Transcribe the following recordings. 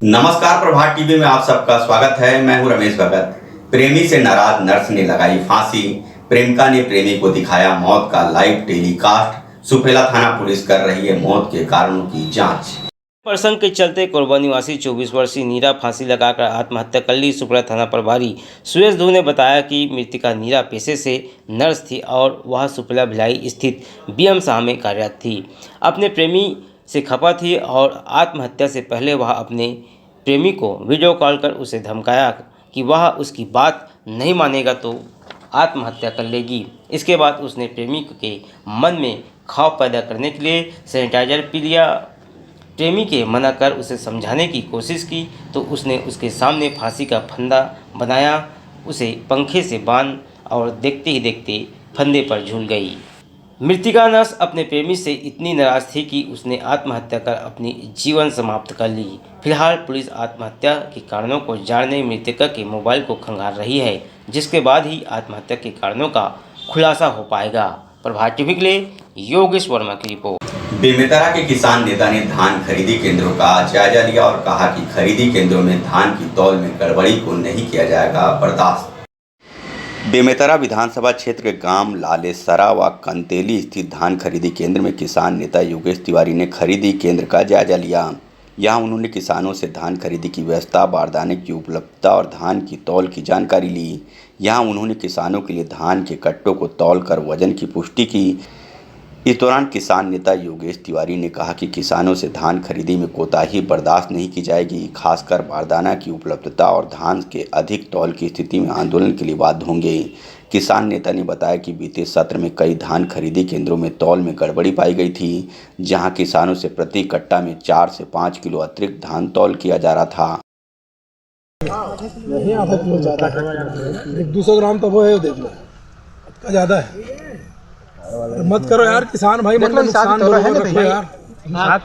नमस्कार, प्रभात टीवी में आप सबका स्वागत है। मैं हूं रमेश भगत। प्रेमी से नाराज नर्स ने लगाई फांसी, प्रेमिका ने प्रेमी को दिखाया मौत का लाइव टेलीकास्ट। सुपेला थाना पुलिस कर रही है मौत के कारणों की जांच। प्रसंग के चलते कोरबा निवासी 24 वर्षीय नीरा फांसी लगाकर आत्महत्या कर ली। सुपेला थाना प्रभारी सुरेश धू ने बताया कि मृतका नीरा पेशे से नर्स थी और वह सुपेला भिलाई स्थित बीएम शाह में कार्यरत थी। अपने प्रेमी से खफा थी और आत्महत्या से पहले वह अपने प्रेमी को वीडियो कॉल कर उसे धमकाया कि वह उसकी बात नहीं मानेगा तो आत्महत्या कर लेगी। इसके बाद उसने प्रेमी के मन में खौफ पैदा करने के लिए सैनिटाइजर पी लिया। प्रेमी के मना कर उसे समझाने की कोशिश की तो उसने उसके सामने फांसी का फंदा बनाया, उसे पंखे से बांध और देखते ही देखते फंदे पर झूल गई। मृतिका नर्स अपने प्रेमी से इतनी नाराज थी कि उसने आत्महत्या कर अपनी जीवन समाप्त कर ली। फिलहाल पुलिस आत्महत्या के कारणों को जानने मृतका के मोबाइल को खंगाल रही है, जिसके बाद ही आत्महत्या के कारणों का खुलासा हो पाएगा। प्रभात टीवी के लिए योगेश वर्मा की रिपोर्ट। बेमेतरा के किसान नेता ने धान खरीदी केंद्रों का जायजा लिया और कहा कि खरीदी केंद्रों में धान की तौल में गड़बड़ी को नहीं किया जाएगा बर्दाश्त। बेमेतरा विधानसभा क्षेत्र के गांव लालेसरा व कंतेली स्थित धान खरीदी केंद्र में किसान नेता योगेश तिवारी ने खरीदी केंद्र का जायजा लिया। यहां उन्होंने किसानों से धान खरीदी की व्यवस्था, बारदाने की उपलब्धता और धान की तौल की जानकारी ली। यहां उन्होंने किसानों के लिए धान के कट्टों को तौल कर वजन की पुष्टि की। इस दौरान किसान नेता योगेश तिवारी ने कहा कि किसानों से धान खरीदी में कोताही बर्दाश्त नहीं की जाएगी, खासकर बारदाना की उपलब्धता और धान के अधिक तौल की स्थिति में आंदोलन के लिए बाध्य होंगे। किसान नेता ने बताया कि बीते सत्र में कई धान खरीदी केंद्रों में तौल में गड़बड़ी पाई गई थी, जहां किसानों से प्रति कट्टा में 4 से 5 किलो अतिरिक्त धान तौल किया जा रहा था। नहीं, आधा किलो ज़्यादा है, 200 ग्राम तो वो है, देख लो ज़्यादा है। मत करो यार, किसान भाई, मतलब नुकसान हो रहा है ना यार।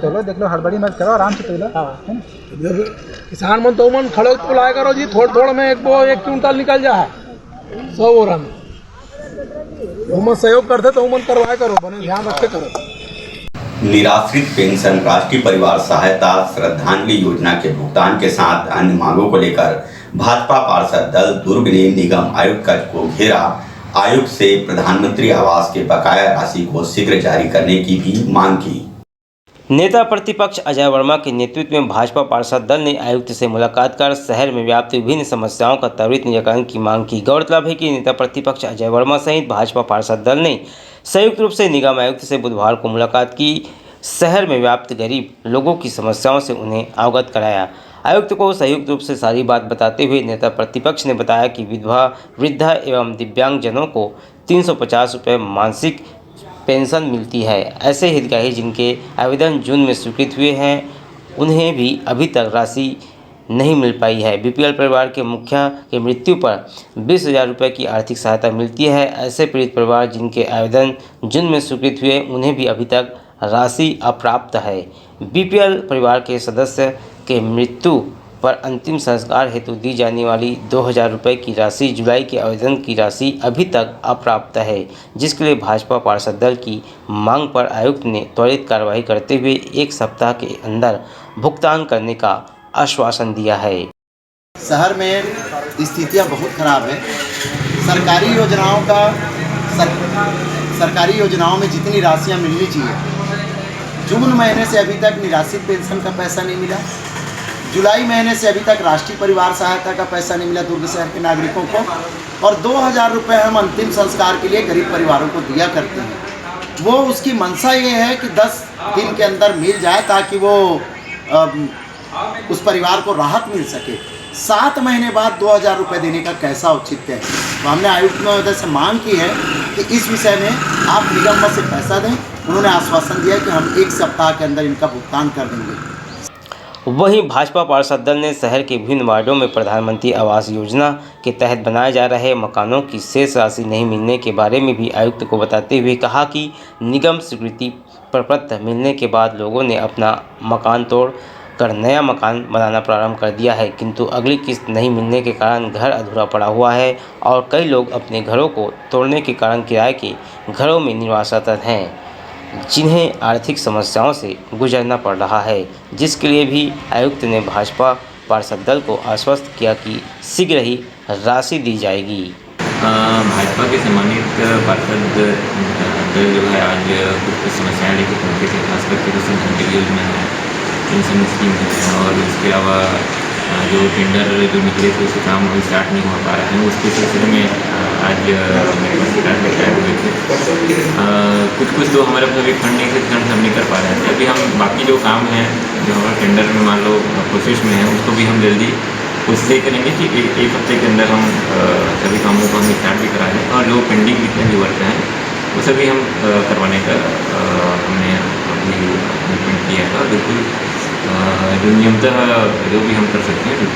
चलो देख लो, हड़बड़ी मत करो, आराम से चलो। किसान मन तो मन खड़े तो लाया करो जी, थोड़ा में एक क्विंटल निकल जाए 100 बोरा में। वो सहयोग करते तो मन करवाया करो, बने ध्यान रखे करो। निराश्रित पेंशन, राष्ट्रीय परिवार सहायता, श्रद्धांजलि योजना के भुगतान के साथ अन्य मांगों को लेकर भाजपा पार्षद दल दुर्ग ने निगम आयुक्त को घेरा। आयुक्त से प्रधानमंत्री आवास के बकाया राशि को शीघ्र जारी करने की भी मांग की। नेता प्रतिपक्ष अजय वर्मा के नेतृत्व में भाजपा पार्षद दल ने आयुक्त से मुलाकात कर शहर में व्याप्त विभिन्न समस्याओं का त्वरित निराकरण की मांग की। गौरतलब है कि नेता प्रतिपक्ष अजय वर्मा सहित भाजपा पार्षद दल ने संयुक्त रूप से निगम आयुक्त से बुधवार को मुलाकात की। शहर में व्याप्त गरीब लोगों की समस्याओं से उन्हें अवगत कराया। आयुक्त को संयुक्त रूप से सारी बात बताते हुए नेता प्रतिपक्ष ने बताया कि विधवा, वृद्धा एवं दिव्यांगजनों को 350 रुपये मासिक पेंशन मिलती है। ऐसे हितग्राही जिनके आवेदन जून में स्वीकृत हुए हैं, उन्हें भी अभी तक राशि नहीं मिल पाई है। बीपीएल परिवार के मुखिया के मृत्यु पर 20,000 रुपये की आर्थिक सहायता मिलती है। ऐसे पीड़ित परिवार जिनके आवेदन जून में स्वीकृत हुए, उन्हें भी अभी तक राशि अप्राप्त है। बीपीएल परिवार के सदस्य के मृत्यु पर अंतिम संस्कार हेतु दी जाने वाली 2,000 रुपये की राशि, जुलाई के आवेदन की राशि अभी तक अप्राप्त है, जिसके लिए भाजपा पार्षद दल की मांग पर आयुक्त ने त्वरित कार्रवाई करते हुए 1 सप्ताह के अंदर भुगतान करने का आश्वासन दिया है। शहर में स्थितियां बहुत खराब है। सरकारी योजनाओं में जितनी राशियां मिलनी चाहिए, जून महीने से अभी तक निराश्रित पेंशन का पैसा नहीं मिला। जुलाई महीने से अभी तक राष्ट्रीय परिवार सहायता का पैसा नहीं मिला दुर्ग शहर के नागरिकों को, और 2,000 रुपये हम अंतिम संस्कार के लिए गरीब परिवारों को दिया करते हैं। वो उसकी मंशा ये है कि 10 दिन के अंदर मिल जाए ताकि वो उस परिवार को राहत मिल सके। 7 महीने बाद 2,000 रुपये देने का कैसा औचित्य है। तो हमने आयुक्त महोदय से मांग की है कि इस विषय में आप निगम से पैसा दें। उन्होंने आश्वासन दिया कि हम 1 सप्ताह के अंदर इनका भुगतान कर देंगे। वहीं भाजपा पार्षद दल ने शहर के विभिन्न वार्डों में प्रधानमंत्री आवास योजना के तहत बनाए जा रहे मकानों की शेष राशि नहीं मिलने के बारे में भी आयुक्त को बताते हुए कहा कि निगम स्वीकृति प्रपत्र मिलने के बाद लोगों ने अपना मकान तोड़ कर नया मकान बनाना प्रारंभ कर दिया है, किंतु अगली किस्त नहीं मिलने के कारण घर अधूरा पड़ा हुआ है और कई लोग अपने घरों को तोड़ने के कारण किराए के घरों में निवासरत हैं। जिन्हें आर्थिक समस्याओं से गुजरना पड़ रहा है, जिसके लिए भी आयुक्त ने भाजपा पार्षद दल को आश्वस्त किया कि शीघ्र ही राशि दी जाएगी। भाजपा के सम्मानित पार्षद दल जो है आज कुछ समस्याएं लेकर पहुंचे थे, खास करके जो संगठन योजना है, पेंशन स्कीम है और इसके अलावा जो टेंडर जो निकले थे उसका काम अभी स्टार्ट नहीं हो पा रहा है। उसके सिलसिले में आज मेरे पास शिकायत लेकर आए हुए थे। कुछ तो हमारे पास अभी फंड नहीं थे, फंड हम नहीं कर पा रहे थे। अभी हम बाकी जो काम है जो हमारा टेंडर में मान लो प्रोसेस में है, उसको भी हम जल्दी कोशिश यही करेंगे कि एक हफ्ते के अंदर हम सभी कामों को हम स्टार्ट भी करा दें और जो पेंडिंग जितने भी वर्क हैं वो सभी हम करवाने का हमने अभी कमिटमेंट किया है और बिल्कुल जो नियमतः जो भी हम कर सकते हैं।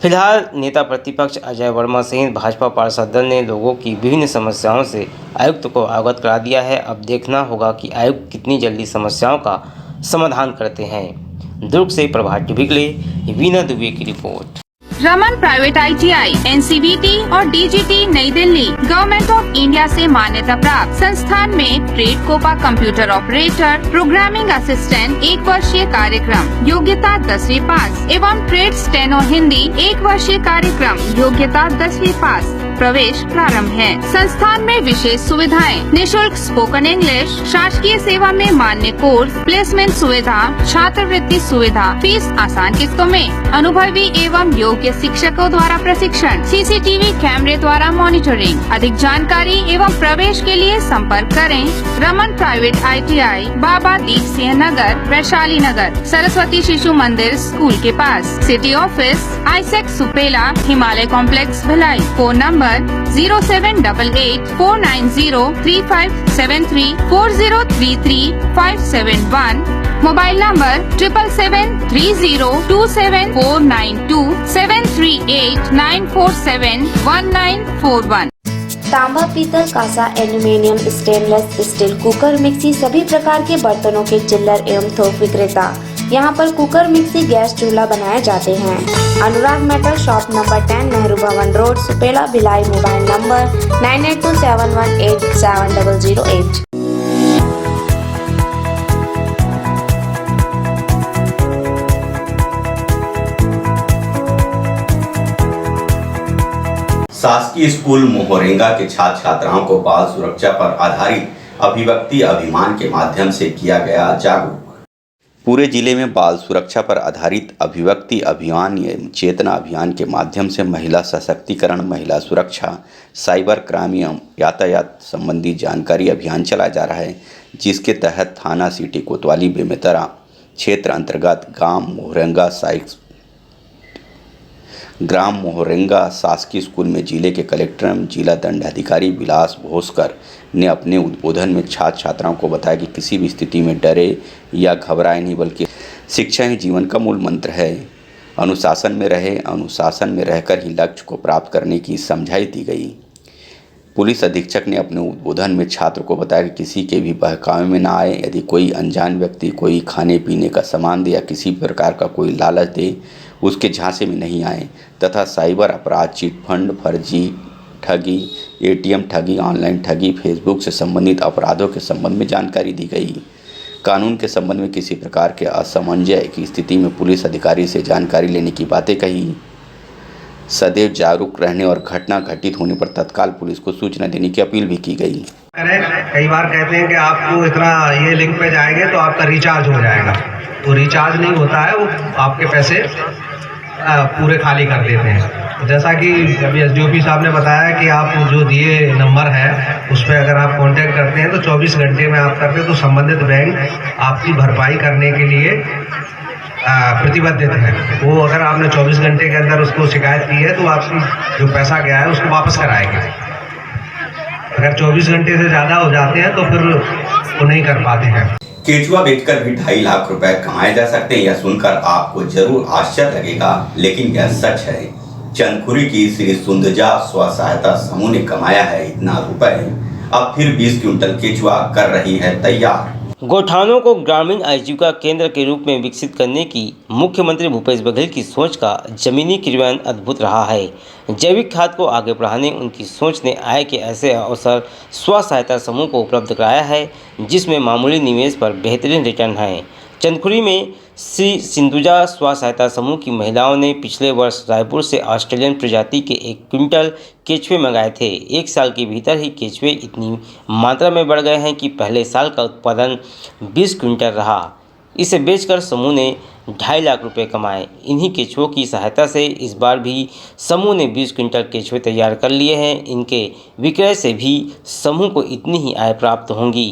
फिलहाल नेता प्रतिपक्ष अजय वर्मा सहित भाजपा पार्षद दल ने लोगों की विभिन्न समस्याओं से आयुक्त को अवगत करा दिया है। अब देखना होगा कि आयुक्त कितनी जल्दी समस्याओं का समाधान करते हैं। दुर्ग से प्रभात टीवी के लिए वीना दुबे की report. Raman private ITI NCVT और DGT नई दिल्ली गवर्नमेंट ऑफ इंडिया से मान्यता प्राप्त संस्थान में trade COPA computer operator, programming assistant 1 वर्षीय कार्यक्रम, योग्यता 10वीं पास एवं ट्रेड स्टेनो हिंदी 1 वर्षीय कार्यक्रम, योग्यता 10वीं पास। प्रवेश प्रारंभ है। संस्थान में विशेष सुविधाएं, निशुल्क स्पोकन इंग्लिश, शासकीय सेवा में मान्य कोर्स, प्लेसमेंट सुविधा, छात्रवृत्ति सुविधा, फीस आसान किस्तों में, अनुभवी एवं योग्य शिक्षकों द्वारा प्रशिक्षण, CCTV कैमरे द्वारा मॉनिटरिंग। अधिक जानकारी एवं प्रवेश के लिए संपर्क करें Raman private ITI, Baba Deep Singh Nagar, Vaishali Nagar, Saraswati Shishu Mandir school के पास, सिटी ऑफिस आइसेक Supela, Himalaya complex Bhilai. Phone number 0788 490 3573 4033 571, mobile number 7773027492 738 947 1941। तांबा, पीतल, कांसा, aluminium, stainless steel, cooker, mixie सभी प्रकार के बर्तनों के चिल्लर एवं थोक विक्रेता। यहाँ पर कुकर, मिक्सी, गैस चूल्हा बनाए जाते हैं। अनुराग मेटल शॉप नंबर 10 नेहरू भवन road, Supela, Bhilai. Mobile number 9827187008। शासकीय स्कूल मोहरेंगा के छात्र छात्राओं को बाल सुरक्षा पर आधारित अभिव्यक्ति अभियान के माध्यम से किया गया जागरूक। पूरे जिले में बाल सुरक्षा पर आधारित अभिव्यक्ति अभियान एवं चेतना अभियान के माध्यम से महिला सशक्तिकरण, महिला सुरक्षा, साइबर क्राइम एवं यातायात संबंधी जानकारी अभियान चलाया जा रहा है, जिसके तहत थाना सिटी कोतवाली बेमेतरा क्षेत्र अंतर्गत ग्राम मोहरेंगा शासकीय स्कूल में जिले के कलेक्टर एवं जिला दंडाधिकारी विलास भोसकर ने अपने उद्बोधन में छात्र छात्राओं को बताया कि किसी भी स्थिति में डरे या घबराए नहीं, बल्कि शिक्षा ही जीवन का मूल मंत्र है। अनुशासन में रहे, अनुशासन में रहकर ही लक्ष्य को प्राप्त करने की समझाई दी गई। पुलिस अधीक्षक ने अपने उद्बोधन में छात्र को बताया कि किसी के भी बहकावे में ना आए। यदि कोई अनजान व्यक्ति कोई खाने पीने का सामान दे या किसी प्रकार का कोई लालच दे, उसके झांसे में नहीं आए तथा साइबर अपराध, चिटफंड, फर्जी ठगी, ATM ठगी, ऑनलाइन ठगी, फेसबुक से संबंधित अपराधों के संबंध में जानकारी दी गई। कानून के संबंध में किसी प्रकार के असमंजस की स्थिति में पुलिस अधिकारी से जानकारी लेने की बातें कही। सदैव जागरूक रहने और घटना घटित होने पर तत्काल पुलिस को सूचना देने की अपील भी की गई। कई बार कहते हैं कि आपको इतना ये लिंक पे जाएंगे तो आपका रिचार्ज हो जाएगा, तो रिचार्ज नहीं होता है, वो आपके पैसे पूरे खाली कर देते हैं। जैसा कि अभी SDOP साहब ने बताया कि आप जो दिए नंबर है उस पर अगर आप कांटेक्ट करते हैं तो 24 घंटे में आप करते हैं तो संबंधित बैंक आपकी भरपाई करने के लिए प्रतिबद्ध है। वो अगर आपने 24 घंटे के अंदर उसको शिकायत की है तो आपकी जो पैसा गया है उसको वापस कराएंगे। अगर 24 घंटे से ज़्यादा हो जाते हैं तो फिर वो नहीं कर पाते हैं। केचुआ बेचकर भी 2.5 लाख रुपए कमाए जा सकते हैं। यह सुनकर आपको जरूर आश्चर्य लगेगा, लेकिन यह सच है। चंदखुरी की श्री सुंदजा स्व सहायता समूह ने कमाया है इतना रुपए। अब फिर 20 क्विंटल केचुआ कर रही है तैयार। गौठानों को ग्रामीण आजीविका केंद्र के रूप में विकसित करने की मुख्यमंत्री भूपेश बघेल की सोच का जमीनी क्रियान्वयन अद्भुत रहा है। जैविक खाद को आगे बढ़ाने उनकी सोच ने आय के ऐसे अवसर स्व सहायता समूह को उपलब्ध कराया है जिसमें मामूली निवेश पर बेहतरीन रिटर्न है। चंदखुरी में श्री सिंधुजा स्व सहायता समूह की महिलाओं ने पिछले वर्ष रायपुर से ऑस्ट्रेलियन प्रजाति के 1 क्विंटल केचुए मंगाए थे। 1 साल के भीतर ही केचुए इतनी मात्रा में बढ़ गए हैं कि पहले साल का उत्पादन 20 क्विंटल रहा। इसे बेचकर समूह ने 2.5 लाख रुपए कमाए। इन्हीं केचुओं की सहायता से इस बार भी समूह ने 20 क्विंटल केचुए तैयार कर लिए हैं। इनके विक्रय से भी समूह को इतनी ही आय प्राप्त होंगी।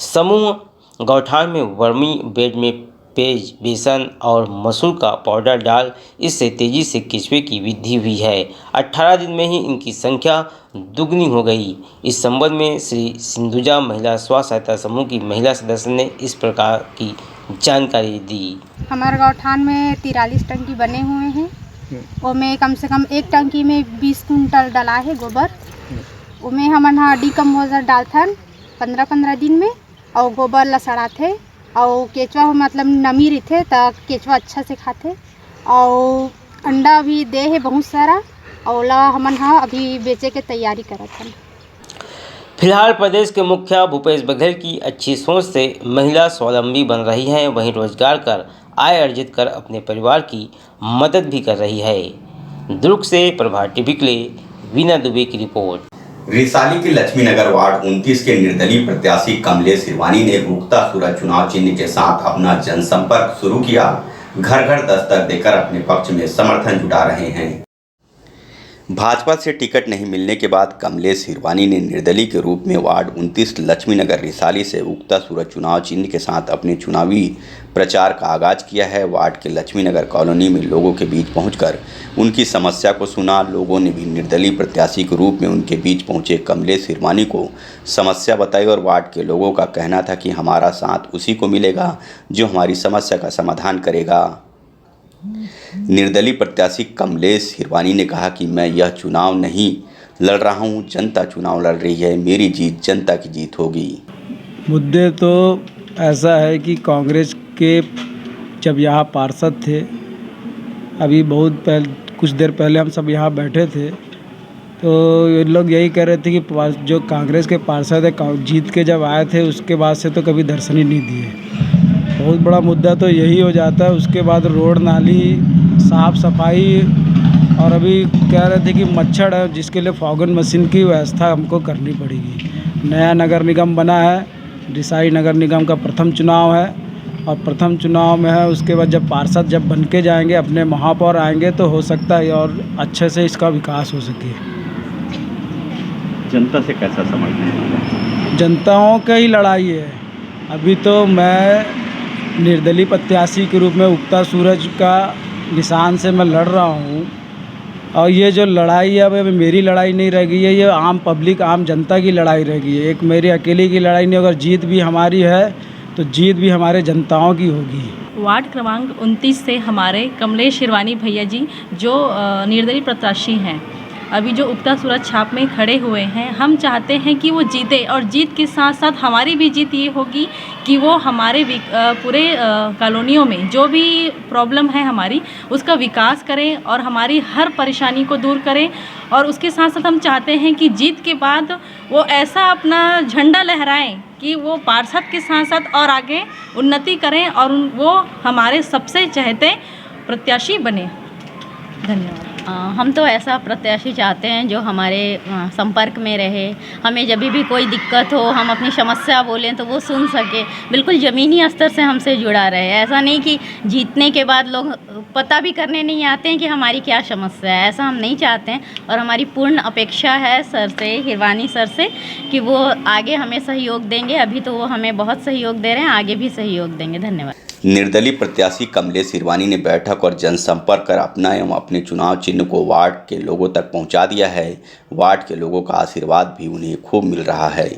समूह गौठान में वर्मी बेड में पेज, बेसन और मसूर का पाउडर डाल इससे तेज़ी से केचुए की वृद्धि हुई है। 18 दिन में ही इनकी संख्या दुगनी हो गई। इस संबंध में श्री सिंधुजा महिला स्व सहायता समूह की महिला सदस्य ने इस प्रकार की जानकारी दी। हमारे गौठान में 43 टंकी बने हुए हैं और में कम से कम 1 टंकी में 20 कुंटल डला है गोबर। उसमें हम डीकम्पोजर डालथन 15-15 दिन में और गोबर ला सड़ाथे और केचुआ मतलब नमी रहते तो केचुआ अच्छा से खाते और अंडा भी दे है बहुत सारा और ला हमन अभी बेचे के तैयारी करत हन। फिलहाल प्रदेश के मुखिया भूपेश बघेल की अच्छी सोच से महिला स्वावलंबी बन रही हैं, वहीं रोजगार कर आय अर्जित कर अपने परिवार की मदद भी कर रही है। दुर्ग से प्रभात टीवी के लिए वीना दुबे की रिपोर्ट। रिसाली के लक्ष्मीनगर वार्ड 29 के निर्दलीय प्रत्याशी कमलेश हिरवानी ने उगता सूरज चुनाव चिन्ह के साथ अपना जनसंपर्क शुरू किया। घर घर दस्तक देकर अपने पक्ष में समर्थन जुटा रहे हैं। भाजपा से टिकट नहीं मिलने के बाद कमलेश हिरवानी ने निर्दलीय के रूप में वार्ड 29 लक्ष्मीनगर रिसाली से उगता सूरज चुनाव चिन्ह के साथ अपने चुनावी प्रचार का आगाज किया है। वार्ड के लक्ष्मीनगर कॉलोनी में लोगों के बीच पहुंचकर उनकी समस्या को सुना। लोगों ने भी निर्दलीय प्रत्याशी के रूप में उनके बीच पहुंचे कमलेश हिरवानी को समस्या बताई और वार्ड के लोगों का कहना था कि हमारा साथ उसी को मिलेगा जो हमारी समस्या का समाधान करेगा। निर्दलीय प्रत्याशी कमलेश हिरवानी ने कहा कि मैं यह चुनाव नहीं लड़ रहा हूं, जनता चुनाव लड़ रही है। मेरी जीत जनता की जीत होगी। मुद्दे तो ऐसा है कि कांग्रेस के जब यहाँ पार्षद थे, अभी कुछ देर पहले हम सब यहाँ बैठे थे तो ये लोग यही कह रहे थे कि जो कांग्रेस के पार्षद है जीत के जब आए थे उसके बाद से तो कभी दर्शन ही नहीं दिए। बहुत बड़ा मुद्दा तो यही हो जाता है। उसके बाद रोड नाली साफ़ सफाई और अभी कह रहे थे कि मच्छर है जिसके लिए फॉगन मशीन की व्यवस्था हमको करनी पड़ेगी। नया नगर निगम बना है, रिसाली नगर निगम का प्रथम चुनाव है और प्रथम चुनाव में है। उसके बाद जब पार्षद जब बन के जाएंगे, अपने महापौर आएंगे तो हो सकता है और अच्छे से इसका विकास हो सके। जनता से कैसा समर्थन? जनताओं का ही लड़ाई है। अभी तो मैं निर्दलीय प्रत्याशी के रूप में उगता सूरज का निशान से मैं लड़ रहा हूँ और ये जो लड़ाई है अब मेरी लड़ाई नहीं रह गई है, ये आम पब्लिक आम जनता की लड़ाई रह गई है। एक मेरी अकेले की लड़ाई नहीं। अगर जीत भी हमारी है तो जीत भी हमारे जनताओं की होगी। वार्ड क्रमांक 29 से हमारे कमलेश हिरवानी भैया जी जो निर्दलीय प्रत्याशी हैं, अभी जो उगता सूरज छाप में खड़े हुए हैं, हम चाहते हैं कि वो जीते और जीत के साथ साथ हमारी भी जीत ये होगी कि वो हमारे पूरे कॉलोनियों में जो भी प्रॉब्लम है हमारी उसका विकास करें और हमारी हर परेशानी को दूर करें। और उसके साथ साथ हम चाहते हैं कि जीत के बाद वो ऐसा अपना झंडा लहराएं कि वो पार्षद के साथ साथ और आगे उन्नति करें और वो हमारे सबसे चहेते प्रत्याशी बने। धन्यवाद। हम तो ऐसा प्रत्याशी चाहते हैं जो हमारे संपर्क में रहे, हमें जब भी कोई दिक्कत हो हम अपनी समस्या बोलें तो वो सुन सके, बिल्कुल ज़मीनी स्तर से हमसे जुड़ा रहे। ऐसा नहीं कि जीतने के बाद लोग पता भी करने नहीं आते हैं कि हमारी क्या समस्या है, ऐसा हम नहीं चाहते हैं। और हमारी पूर्ण अपेक्षा है सर से, हिरवानी सर से, कि वो आगे हमें सहयोग देंगे। अभी तो वो हमें बहुत सहयोग दे रहे हैं, आगे भी सहयोग देंगे। धन्यवाद। निर्दलीय प्रत्याशी कमलेश हिरवानी ने बैठक और जनसंपर्क कर अपना एवं अपने चुनाव चिन्ह को वार्ड के लोगों तक पहुंचा दिया है। वार्ड के लोगों का आशीर्वाद भी उन्हें खूब मिल रहा है।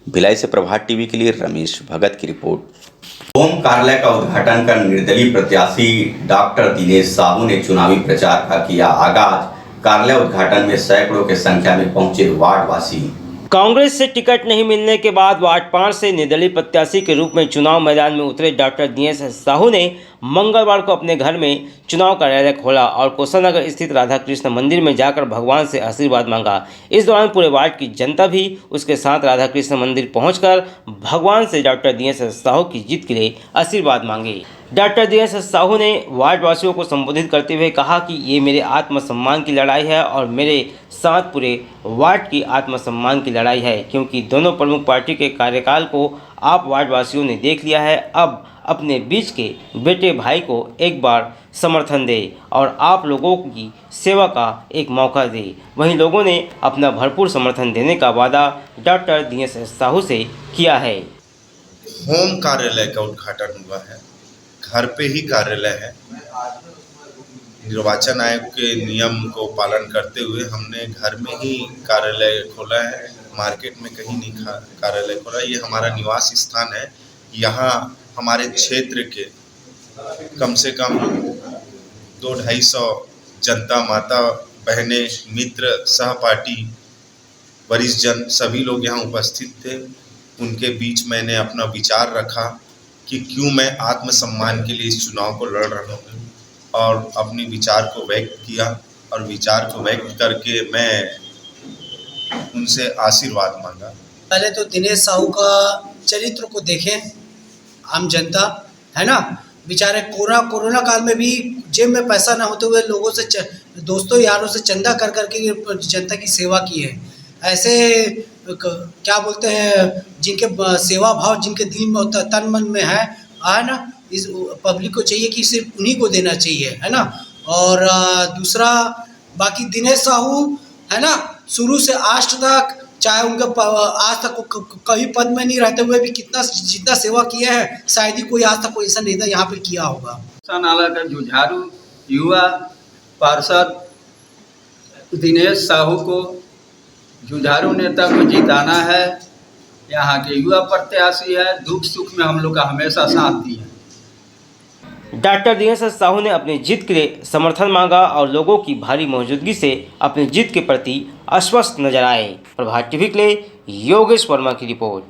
भिलाई से प्रभात टीवी के लिए रमेश भगत की रिपोर्ट। होम कार्यालय का उद्घाटन कर निर्दलीय प्रत्याशी डॉक्टर दिनेश साहू ने चुनावी प्रचार का किया आगाज। कार्यालय उद्घाटन में सैकड़ों की संख्या में पहुंचे वार्डवासी। कांग्रेस से टिकट नहीं मिलने के बाद वार्ड 5 से निर्दलीय प्रत्याशी के रूप में चुनाव मैदान में उतरे डॉक्टर DS साहू ने मंगलवार को अपने घर में चुनाव कार्यालय खोला और कौशलनगर स्थित राधा कृष्ण मंदिर में जाकर भगवान से आशीर्वाद मांगा। इस दौरान पूरे वार्ड की जनता भी उसके साथ राधा कृष्ण मंदिर पहुंचकर भगवान से डॉक्टर DS साहू की जीत के लिए आशीर्वाद मांगे। डॉक्टर DS साहू ने वार्डवासियों को संबोधित करते हुए कहा कि ये मेरे आत्मसम्मान की लड़ाई है और मेरे साथ पूरे वार्ड की आत्मसम्मान की लड़ाई है, क्योंकि दोनों प्रमुख पार्टी के कार्यकाल को आप वार्डवासियों ने देख लिया है। अब अपने बीच के बेटे भाई को एक बार समर्थन दे और आप लोगों की सेवा का एक मौका दे। वहीं लोगों ने अपना भरपूर समर्थन देने का वादा डॉक्टर DS साहू से किया है। होम कार्यालय का उद्घाटन हुआ है, घर पे ही कार्यालय है। निर्वाचन आयोग के नियम को पालन करते हुए हमने घर में ही कार्यालय खोला है, मार्केट में कहीं नहीं कार्यालय खोला। ये हमारा निवास स्थान है। यहाँ हमारे क्षेत्र के कम से कम 200-250 जनता, माता, बहनें, मित्र, सहपाठी, वरिष्ठ जन सभी लोग यहाँ उपस्थित थे। उनके बीच मैंने अपना विचार रखा कि क्यों मैं आत्मसम्मान के लिए इस चुनाव को लड़ रहा हूँ और अपने विचार को व्यक्त किया और विचार को व्यक्त करके मैं उनसे आशीर्वाद मांगा। पहले तो दिनेश साहू का चरित्र को देखें, आम जनता है ना, बेचारे कोरोना काल में भी जेब में पैसा ना होते हुए लोगों से, दोस्तों यारों से चंदा कर करके जनता की सेवा की है। ऐसे क्या बोलते हैं, जिनके सेवा भाव जिनके दिल में तन मन में है ना, इस पब्लिक को चाहिए कि सिर्फ उन्हीं को देना चाहिए, है ना। और दूसरा बाकी दिनेश साहू है ना, शुरू से आज तक, चाहे उनका आज तक कहीं पद में नहीं रहते हुए भी जितना सेवा किया है, शायद ही कोई आज तक कोई ऐसा नेता यहाँ पे किया होगा। नाला का जुझारू युवा पार्षद दिनेश साहू को, जुझारू नेता को जिताना है। यहाँ के युवा प्रत्याशी है, दुख सुख में हम लोग का हमेशा साथ दिए। डॉक्टर DS साहू ने अपनी जीत के लिए समर्थन मांगा और लोगों की भारी मौजूदगी से अपनी जीत के प्रति आश्वस्त नजर आए। प्रभात टीवी के लिए योगेश वर्मा की रिपोर्ट।